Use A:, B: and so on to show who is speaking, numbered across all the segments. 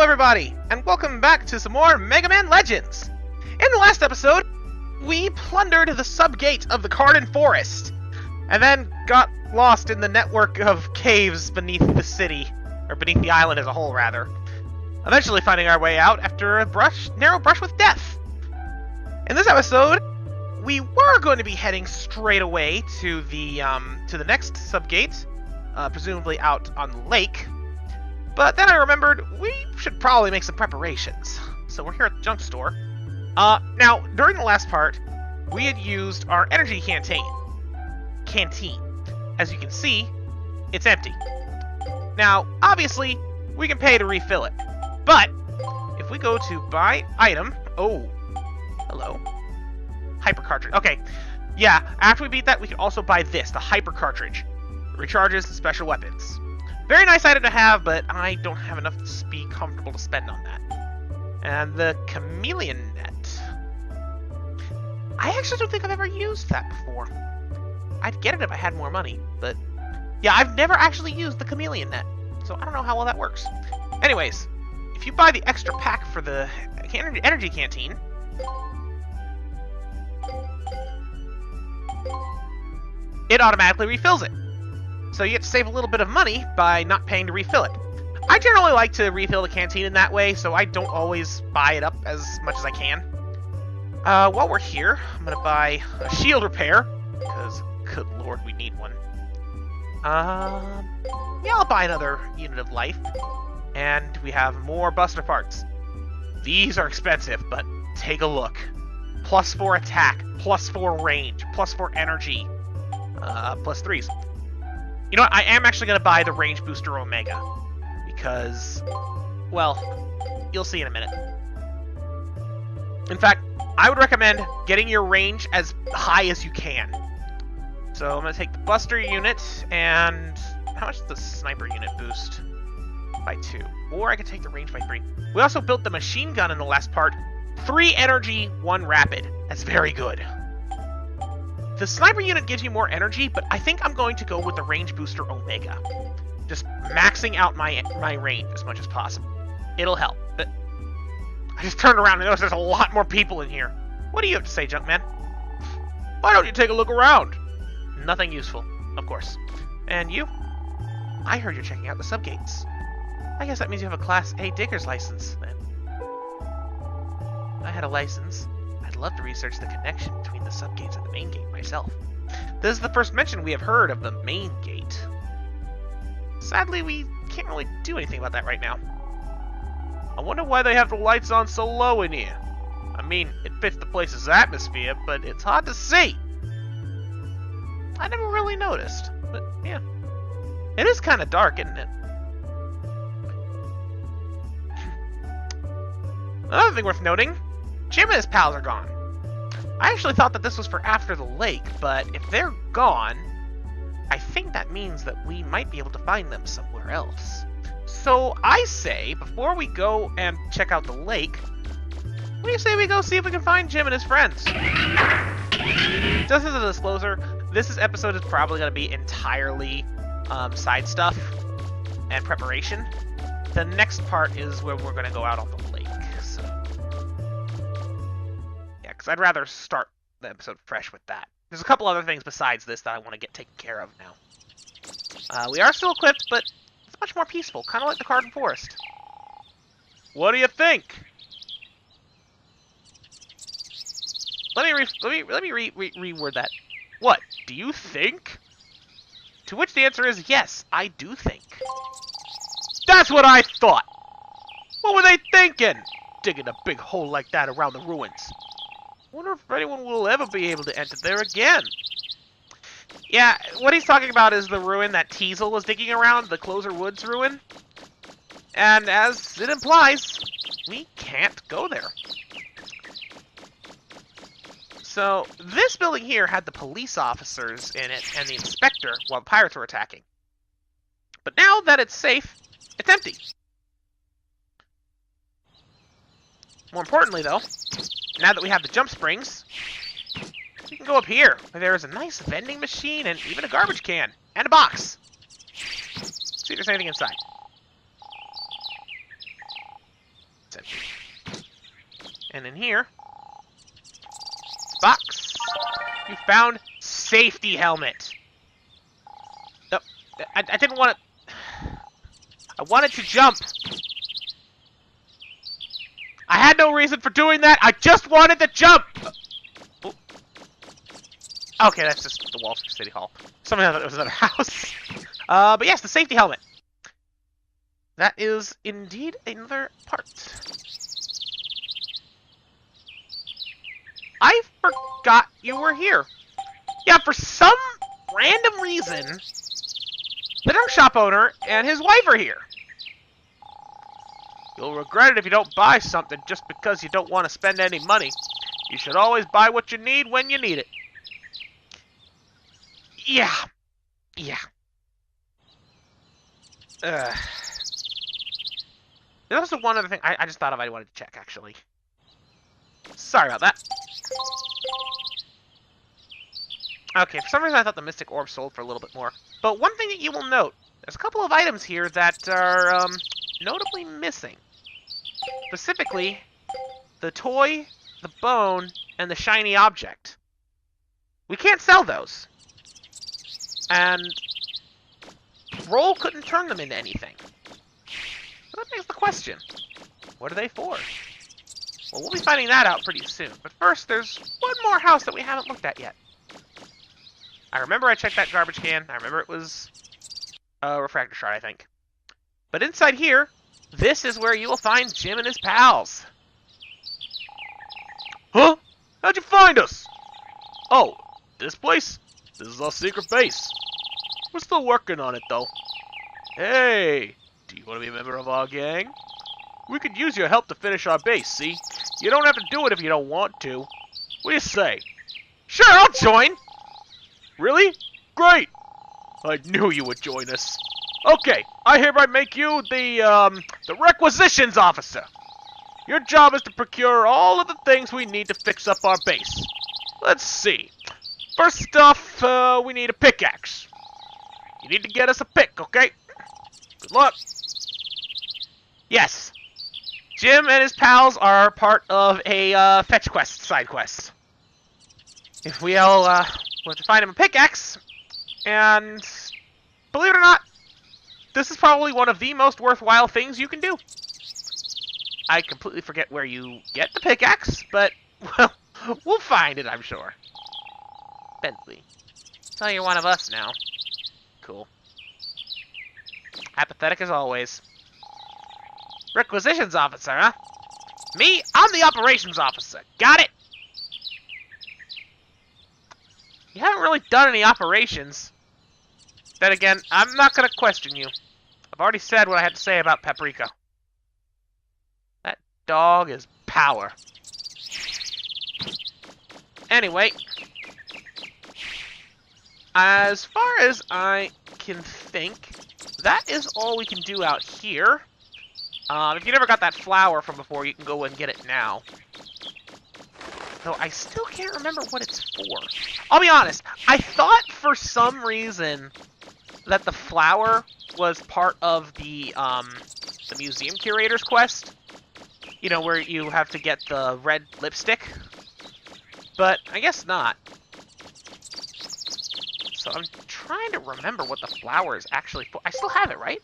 A: everybody, and welcome back to some more Mega Man Legends! In the last episode, we plundered the subgate of the Cardin Forest, and then got lost in the network of caves beneath the city, or beneath the island as a whole, rather. Eventually finding our way out after a narrow brush with death. In this episode, we were going to be heading straight away to the next subgate, presumably out on the lake. But then I remembered we should probably make some preparations. So we're here at the junk store. Now, during the last part, we had used our energy canteen. As you can see, it's empty. Now, obviously, we can pay to refill it. But, if we go to buy item... Oh, hello. Hyper cartridge. Okay, yeah, after we beat that, we can also buy this, the hyper cartridge. It recharges special weapons. Very nice item to have, but I don't have enough to be comfortable to spend on that. And the chameleon net. I actually don't think I've ever used that before. I'd get it if I had more money, but yeah, I've never actually used the chameleon net, so I don't know how well that works. Anyways, if you buy the extra pack for the energy canteen, it automatically refills it. So you get to save a little bit of money by not paying to refill it. I generally like to refill the canteen in that way, so I don't always buy it up as much as I can. While we're here, I'm going to buy a shield repair, because, good lord, we need one. Yeah, I'll buy another unit of life. And we have more buster parts. These are expensive, but take a look. +4 attack, +4 range, +4 energy, +3s. You know what, I am actually going to buy the Range Booster Omega, because, well, you'll see in a minute. In fact, I would recommend getting your range as high as you can. So I'm going to take the Buster unit, and how much does the Sniper unit boost? By 2. Or I could take the range by 3. We also built the machine gun in the last part. 3 energy, 1 rapid. That's very good. The Sniper unit gives you more energy, but I think I'm going to go with the Range Booster Omega. Just maxing out my range as much as possible. It'll help, but I just turned around and noticed there's a lot more people in here. What do you have to say, Junkman? Why don't you take a look around? Nothing useful, of course. And you? I heard you're checking out the subgates. I guess that means you have a Class A Digger's license, then. If I had a license, I'd love to research the connection between the subgates and the main gate myself. This is the first mention we have heard of the main gate. Sadly, we can't really do anything about that right now. I wonder why they have the lights on so low in here. I mean, it fits the place's atmosphere, but it's hard to see. I never really noticed, but yeah. It is kind of dark, isn't it? Another thing worth noting, Jim and his pals are gone. I actually thought that this was for after the lake, but if they're gone, I think that means that we might be able to find them somewhere else. So I say, before we go and check out the lake, what do you say we go see if we can find Jim and his friends? Just as a disclosure, this episode is probably going to be entirely side stuff and preparation. The next part is where we're going to go out on the lake. So, yeah, because I'd rather start the episode fresh with that. There's a couple other things besides this that I want to get taken care of now. We are still equipped, but it's much more peaceful, kind of like the Cardin Forest. What do you think? Let me reword that. What do you think? To which the answer is yes, I do think. That's what I thought. What were they thinking? Digging a big hole like that around the ruins. Wonder if anyone will ever be able to enter there again. Yeah, what he's talking about is the ruin that Teasel was digging around, the Closer Woods ruin. And as it implies, we can't go there. So, this building here had the police officers in it and the inspector while the pirates were attacking. But now that it's safe, it's empty. More importantly, though, now that we have the jump springs, we can go up here, where there is a nice vending machine and even a garbage can. And a box. See if there's anything inside. it's empty. And in here, box, you found safety helmet. No, I didn't want to. I wanted to jump. I had no reason for doing that. I just wanted to jump. Okay, that's just the walls for City Hall. Someone thought it was another house. But yes, the safety helmet. That is indeed another part. I forgot you were here. Yeah, for some random reason, the drum shop owner and his wife are here. You'll regret it if you don't buy something just because you don't want to spend any money. You should always buy what you need when you need it. Yeah. There's also one other thing I just thought of I wanted to check, actually. Sorry about that. Okay, for some reason I thought the Mystic Orb sold for a little bit more. But one thing that you will note, there's a couple of items here that are notably missing. Specifically, the toy, the bone, and the shiny object. We can't sell those. And Roll couldn't turn them into anything. So that begs the question, what are they for? Well, we'll be finding that out pretty soon. But first, there's one more house that we haven't looked at yet. I remember I checked that garbage can. I remember it was a refractor shard, I think. But inside here, this is where you will find Jim and his pals. Huh? How'd you find us? Oh, this place? This is our secret base. We're still working on it, though. Hey, do you want to be a member of our gang? We could use your help to finish our base, see? You don't have to do it if you don't want to. What do you say? Sure, I'll join! Really? Great! I knew you would join us. Okay, I hereby make you the requisitions officer. Your job is to procure all of the things we need to fix up our base. Let's see. First off, we need a pickaxe. You need to get us a pick, okay? Good luck. Yes. Jim and his pals are part of a fetch quest, side quest. If we'll have to find him a pickaxe, and believe it or not, this is probably one of the most worthwhile things you can do. I completely forget where you get the pickaxe, but, well, we'll find it, I'm sure. Bentley. So you're one of us now. Cool. Apathetic as always. Requisitions officer, huh? Me? I'm the operations officer. Got it? You haven't really done any operations. Then again, I'm not gonna question you. I've already said what I had to say about Paprika. That dog is power. Anyway, as far as I can think, that is all we can do out here. If you never got that flower from before, you can go and get it now. Though I still can't remember what it's for. I'll be honest, I thought for some reason that the flower was part of the museum curator's quest. You know, where you have to get the red lipstick. But I guess not. So I'm trying to remember what the flower is actually for. I still have it, right?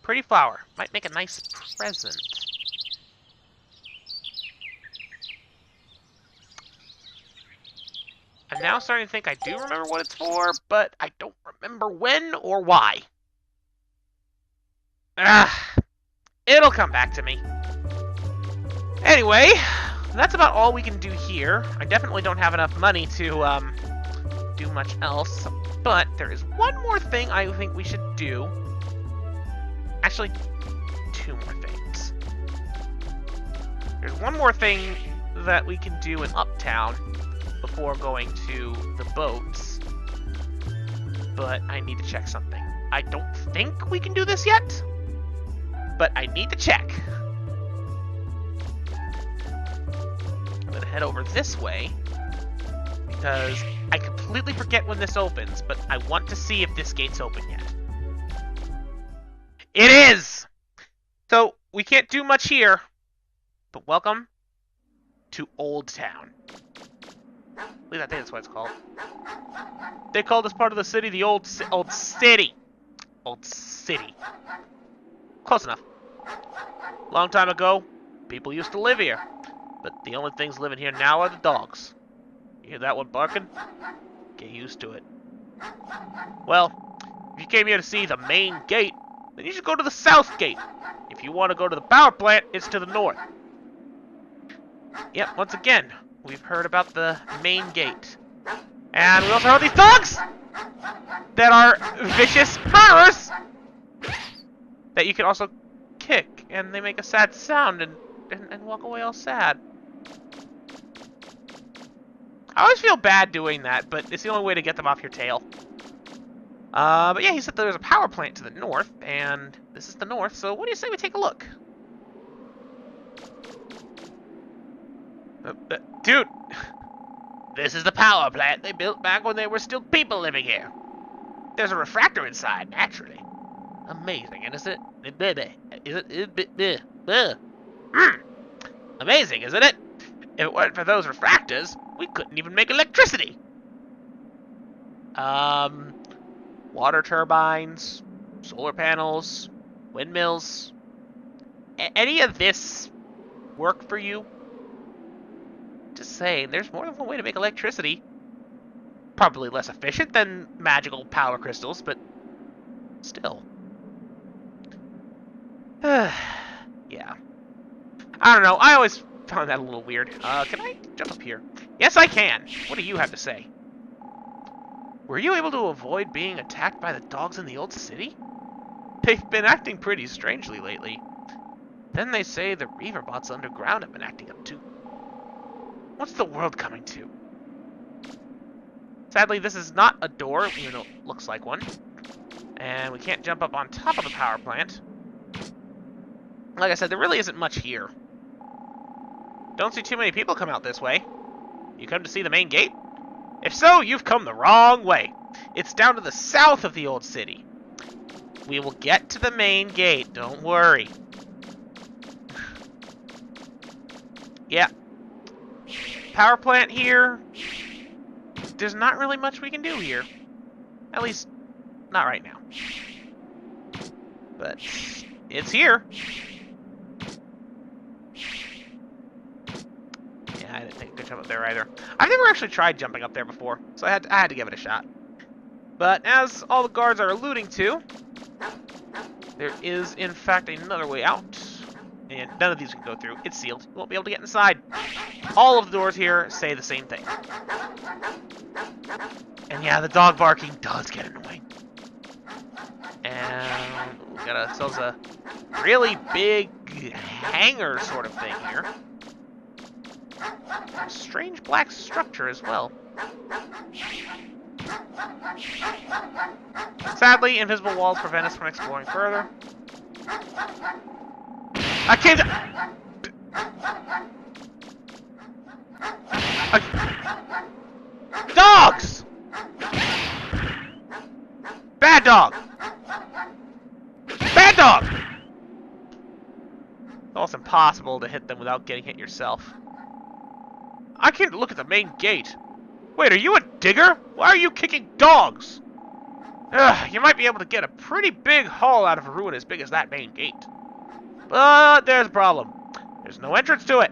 A: Pretty flower. Might make a nice present. I'm now starting to think I do remember what it's for, but I don't remember when or why. It'll come back to me. Anyway, that's about all we can do here. I definitely don't have enough money to do much else, but there is one more thing I think we should do. Actually, two more things. There's one more thing that we can do in Uptown before going to the boats, but I need to check something. I don't think we can do this yet, but I need to check. I'm gonna head over this way because I completely forget when this opens, but I want to see if this gate's open yet. It is! So, we can't do much here. But welcome to Old Town. At least I think that's what it's called. They call this part of the city the Old City. Old City. Close enough. Long time ago, people used to live here. But the only things living here now are the dogs. You hear that one barking? Get used to it. Well, if you came here to see the main gate, then you should go to the south gate. If you want to go to the power plant, it's to the north. Yep, once again, we've heard about the main gate. And we also heard these dogs! That are vicious murderers! That you can also kick, and they make a sad sound and walk away all sad. I always feel bad doing that, but it's the only way to get them off your tail. But yeah, he said there's a power plant to the north, and this is the north, so what do you say we take a look? Dude, this is the power plant they built back when there were still people living here. There's a refractor inside, naturally. Amazing, isn't it? Amazing, isn't it? If it weren't for those refractors, we couldn't even make electricity. Water turbines, solar panels, windmills. Any of this work for you? Just saying, there's more than one way to make electricity. Probably less efficient than magical power crystals, but still. Yeah. I don't know, I always found that a little weird. Can I jump up here? Yes, I can. What do you have to say? Were you able to avoid being attacked by the dogs in the old city? They've been acting pretty strangely lately. Then they say the Reaverbots underground have been acting up too. What's the world coming to? Sadly, this is not a door, even though it looks like one. And we can't jump up on top of the power plant. Like I said, there really isn't much here. Don't see too many people come out this way. You come to see the main gate? If so, you've come the wrong way. It's down to the south of the old city. We will get to the main gate, don't worry. Yeah. Power plant here. There's not really much we can do here. At least, not right now. But it's here. Yeah, I didn't think I could jump up there either. I've never actually tried jumping up there before, so I had to give it a shot. But as all the guards are alluding to, there is in fact another way out. And none of these can go through. It's sealed. You won't be able to get inside. All of the doors here say the same thing. And yeah, the dog barking does get annoying. And we got ourselves a really big hangar sort of thing here. A strange black structure as well. Sadly, invisible walls prevent us from exploring further. I can't. Dogs! Bad dog! Bad dog! It's almost impossible to hit them without getting hit yourself. I can't look at the main gate. Wait, are you a digger? Why are you kicking dogs? Ugh, you might be able to get a pretty big haul out of a ruin as big as that main gate. But there's a problem. There's no entrance to it.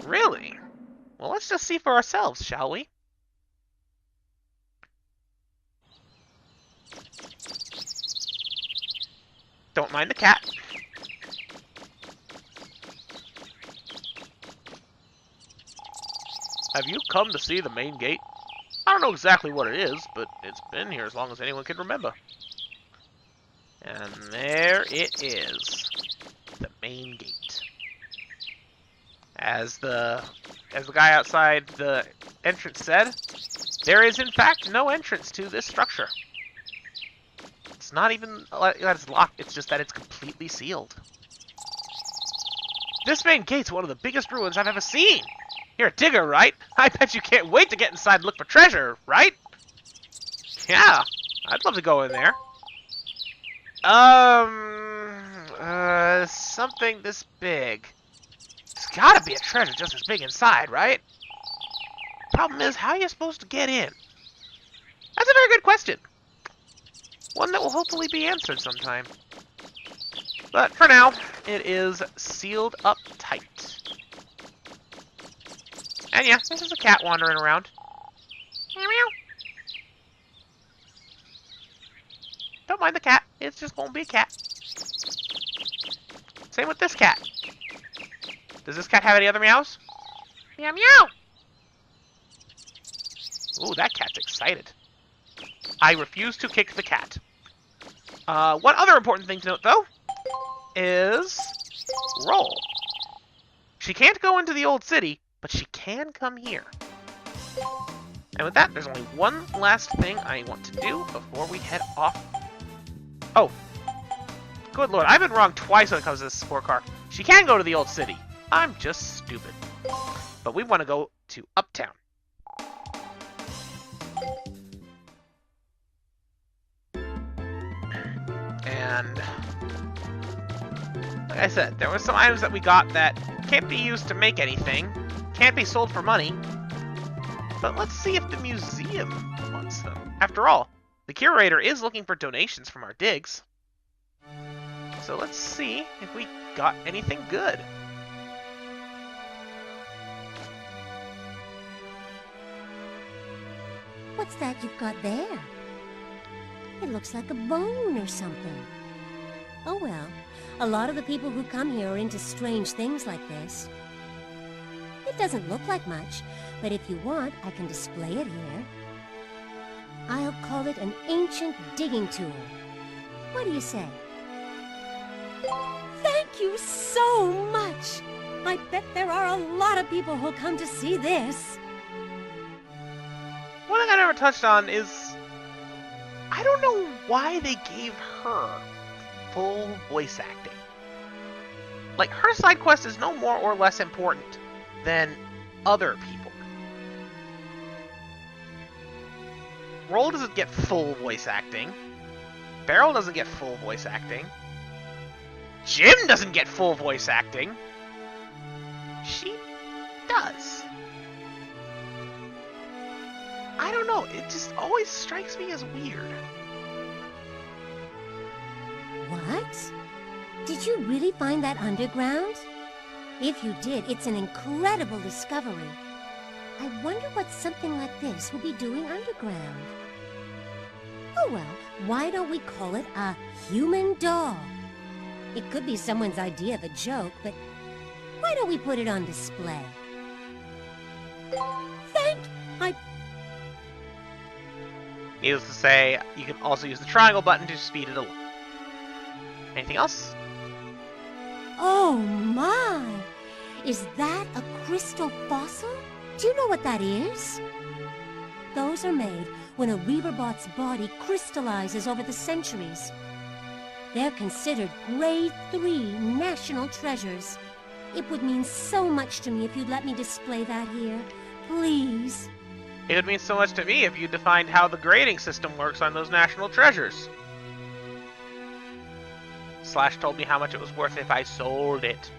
A: Really? Well, let's just see for ourselves, shall we? Don't mind the cat. Have you come to see the main gate? I don't know exactly what it is, but it's been here as long as anyone can remember. And there it is. The main gate. As the guy outside the entrance said, there is in fact no entrance to this structure. It's not even that it's locked, it's just that it's completely sealed. This main gate's one of the biggest ruins I've ever seen. You're a digger, right? I bet you can't wait to get inside and look for treasure, right? Yeah, I'd love to go in there. with something this big. There's gotta be a treasure just as big inside, right? Problem is, how are you supposed to get in? That's a very good question. One that will hopefully be answered sometime. But for now, it is sealed up tight. And yeah, this is a cat wandering around. Meow meow. Don't mind the cat, it's just gonna be a cat. Same with this cat. Does this cat have any other meows? Meow meow! Ooh, that cat's excited. I refuse to kick the cat. One other important thing to note, though, is roll. She can't go into the old city, but she can come here. And with that, there's only one last thing I want to do before we head off. Oh. Good lord, I've been wrong twice when it comes to this sport car. She can go to the old city. I'm just stupid. But we want to go to Uptown. And like I said, there were some items that we got that can't be used to make anything, can't be sold for money. But let's see if the museum wants them. After all, the curator is looking for donations from our digs. So let's see if we got anything good.
B: What's that you've got there? It looks like a bone or something. Oh well, a lot of the people who come here are into strange things like this. It doesn't look like much, but if you want, I can display it here. I'll call it an ancient digging tool. What do you say? Thank you so much! I bet there are a lot of people who'll come to see this.
A: One thing I never touched on is, I don't know why they gave her full voice acting. Like, her side quest is no more or less important than other people. Roll doesn't get full voice acting. Beryl doesn't get full voice acting. Jim doesn't get full voice acting. She does. I don't know, it just always strikes me as weird.
B: What? Did you really find that underground? If you did, it's an incredible discovery. I wonder what something like this will be doing underground. Oh well, why don't we call it a human doll? It could be someone's idea of a joke, but why don't we put it on display?
A: Needless to say, you can also use the triangle button to speed it along. Anything else?
B: Oh my! Is that a crystal fossil? Do you know what that is? Those are made when a Reaverbot's body crystallizes over the centuries. They're considered Grade 3 national treasures. It would mean so much to me if you'd let me display that here. Please.
A: It would mean so much to me if you defined how the grading system works on those national treasures. Slash told me how much it was worth if I sold it.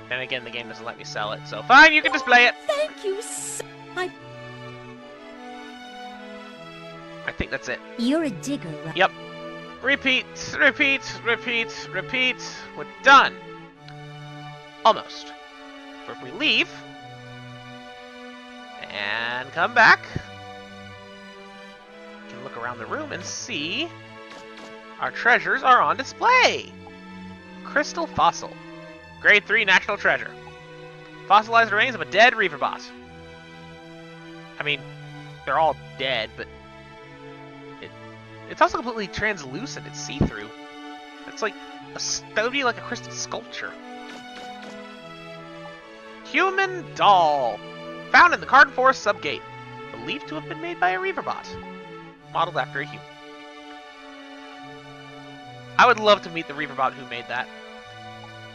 A: And again, the game doesn't let me sell it, so fine, you can display it.
B: Thank you so much.
A: I think that's it.
B: You're a digger, right?
A: Yep. Repeat, repeat, repeat, repeat. We're done. Almost. For if we leave and come back, we can look around the room and see our treasures are on display. Crystal fossil. Grade 3 national treasure. Fossilized remains of a dead Reaverbot. I mean, they're all dead, but it's also completely translucent. It's see-through. It's like that would be like a crystal sculpture. Human doll. Found in the Carden Forest subgate. Believed to have been made by a Reaverbot. Modeled after a human. I would love to meet the Reaverbot who made that.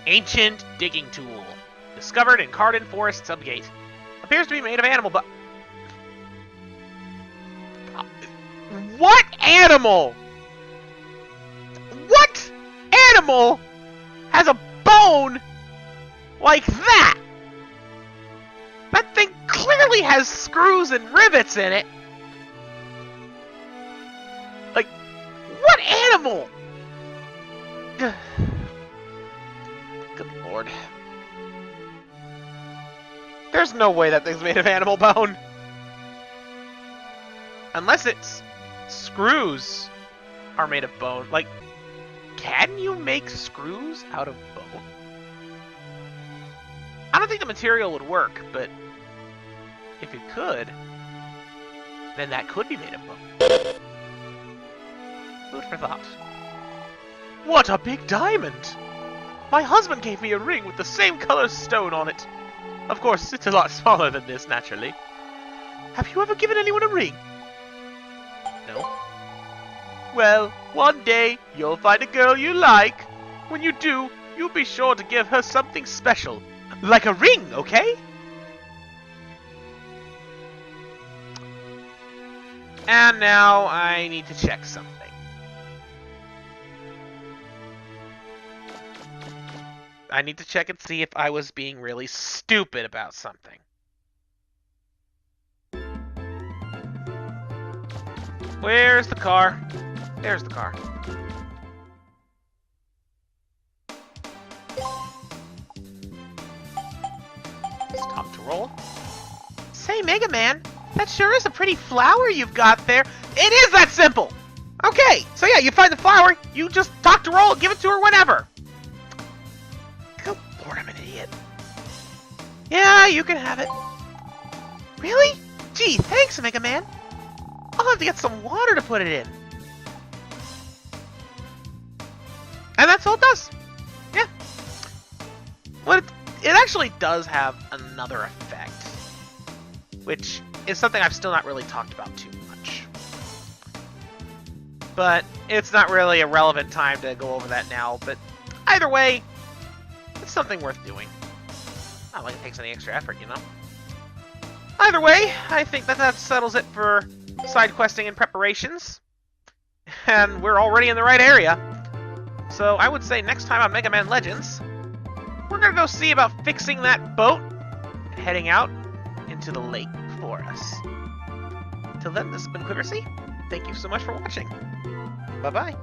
A: Ancient digging tool. Discovered in Carden Forest subgate. Appears to be made of animal but... What animal? What animal has a bone like that? That thing clearly has screws and rivets in it. Like, what animal? Good lord. There's no way that thing's made of animal bone. Unless its screws are made of bone. Like, can you make screws out of bone? I don't think the material would work, but if it could, then that could be made of bone. Food for thought. What a big diamond! My husband gave me a ring with the same color stone on it. Of course, it's a lot smaller than this, naturally. Have you ever given anyone a ring? No. Well, one day, you'll find a girl you like. When you do, you'll be sure to give her something special. Like a ring, okay? And now I need to check something. I need to check and see if I was being really stupid about something. Where's the car? There's the car. Stop to roll. Say, Mega Man, that sure is a pretty flower you've got there. It is that simple! Okay, so yeah, you find the flower, you just talk to roll, give it to her whenever. Good lord, I'm an idiot. Yeah, you can have it. Really? Gee, thanks, Mega Man. I'll have to get some water to put it in. And that's all it does. Yeah. Well, it actually does have another effect, which is something I've still not really talked about too much. But it's not really a relevant time to go over that now, but either way, it's something worth doing. Not like it takes any extra effort, you know? Either way, I think that settles it for side questing and preparations. And we're already in the right area. So I would say next time on Mega Man Legends, we're gonna go see about fixing that boat and heading out into the lake for us. Till then, this has been Quiversee. Thank you so much for watching. Bye-bye.